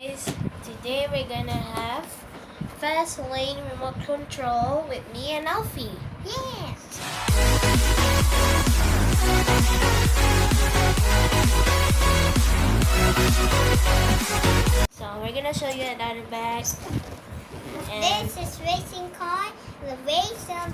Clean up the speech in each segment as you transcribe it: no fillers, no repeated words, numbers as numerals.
Guys, today we're gonna have Fastlane remote control with me and Alfi. Yes. So we're gonna show you another bag. And This is racing car. The race of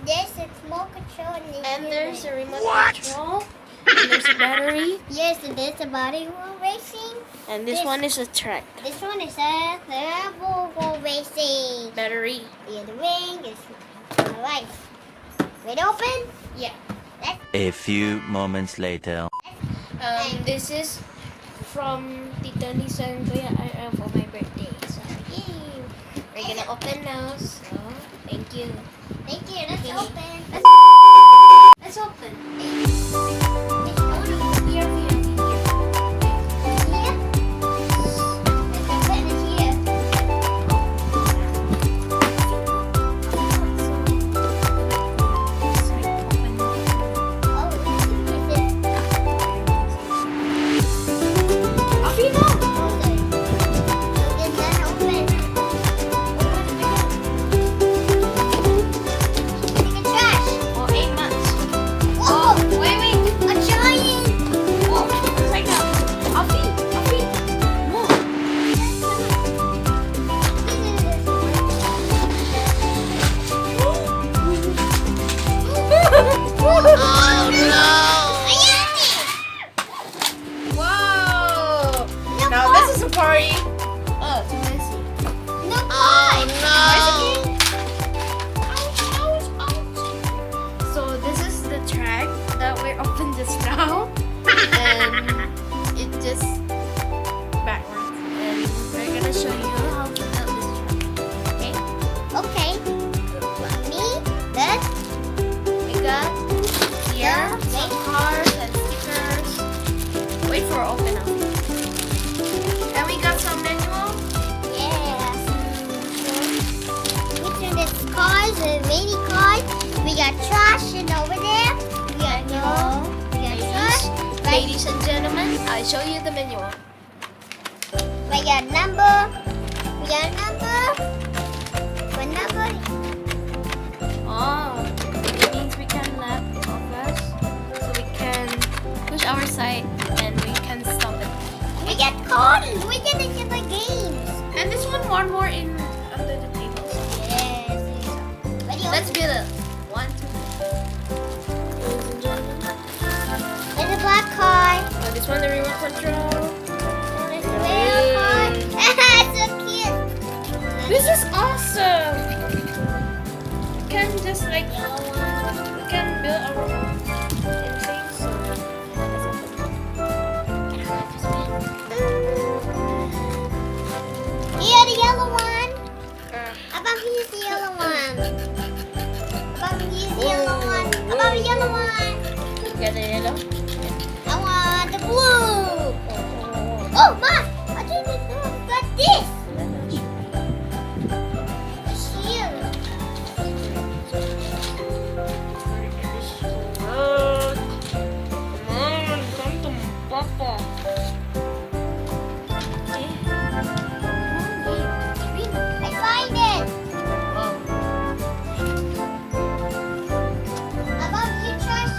there's a small control and there's a remote control. And there's a battery. Yes, and there's a body wheel racing. And this one is a track. This one is a Volvo racing. Battery. The other ring is alright. Ready open? Yeah. A few moments later. This is from Tito Nisan Kuya RL for my birthday. So yay! We're gonna open now. So thank you. Thank you. Let's Okay. open. Let's open. It's Here, here, here. here. Let's open it here. Oh, this is Alfi, no! Okay. So then that open. Take a trash. Oh, 8 months. Oh, Wait. a giant. Oh, it's like that. Alfi, move. Oh Whoa! no! Now this is a party. Oh, it's messy. No pie. So this is the track that we're open this now, and it just backwards. And we're gonna show you how to build this track. Okay? Okay. For me, that We got here some cars and stickers. Wait for open up. And we got some manual. yes. Which are the cars, the mini cars. We got trash and over there. We got we got trash. Right, Ladies and gentlemen, I'll show you the manual. we got number. We got number. What number? Oh, it means we can let of us, so we can push our side and we can stop it. We got cars. We get the different games. And this one more in under the table. Yes. Ready? Let's build it. 1, 2, 3. Ladies and gentlemen. There's a black car. Oh, this one the remote control. There's a little car. It's so cute. This is awesome. We can just like we can build our own things. So let's open Here, the yellow one. it. Above here's the yellow one. Above here's the yellow one. Above the yellow one. Get the yellow. I want the blue. Oh, Ma, I think we got this. It's here. I find it. Above your trash.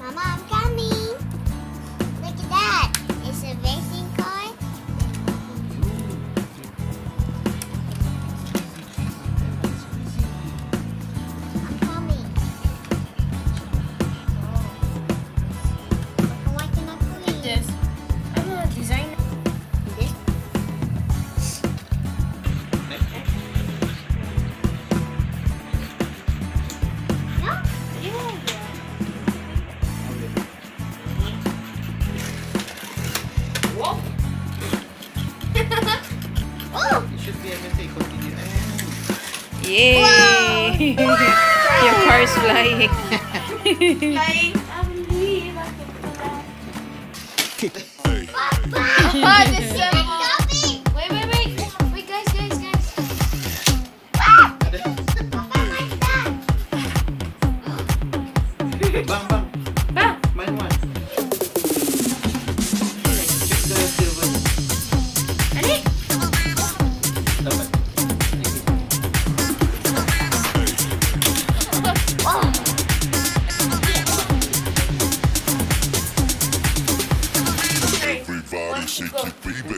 Mama, I'm coming. Look at that. It's a racing car. I'm coming. Why can I pull it? This. I'm a designer. This? No? Whoa. Oh! You should be able to continue. Yay! Your car is flying. Like, Papa! Oh, this is Stop it! Wait, guys. Ah! Papa, what's that? Bang, bang. Bang. Mine one. Check the silver. Ready? Dapat. Oh! Everybody shake your baby.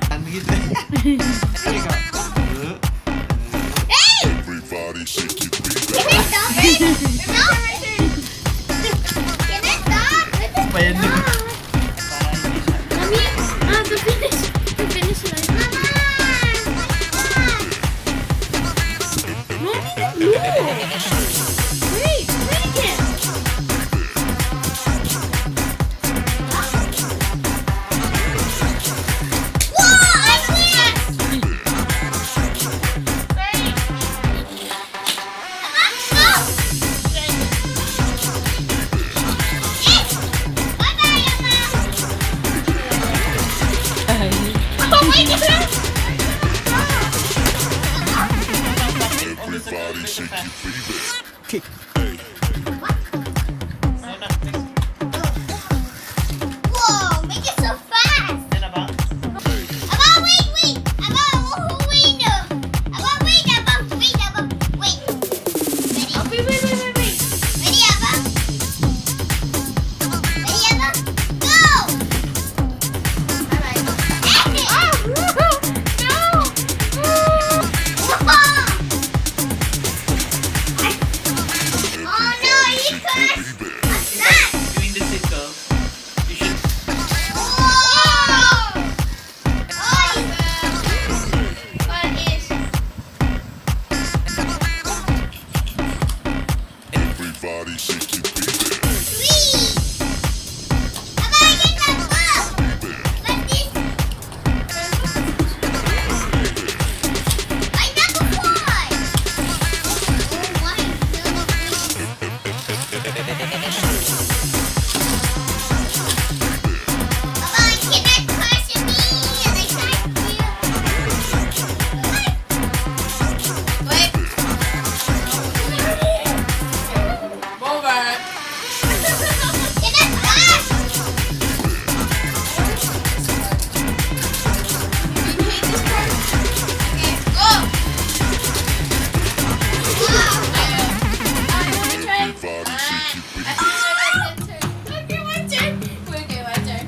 Ano gitu? Here you go. Hey! Everybody shake your baby. Can I stop it? No! Can I stop? Pa yan din. The finish line. Mama! Wait again. Whoa! I win! Go! Yes! Bye-bye, Mama! Oh my God! Everybody shake your baby. Kick. Whoa! Make it so fast! Yan na ba? About wait! About wait! About wait! Wait! Ready? Oh, wait. Ready, Abba? Ready, Abba? Go! Alright. Exit! No. Whoa! Okay, my turn. Okay, my turn.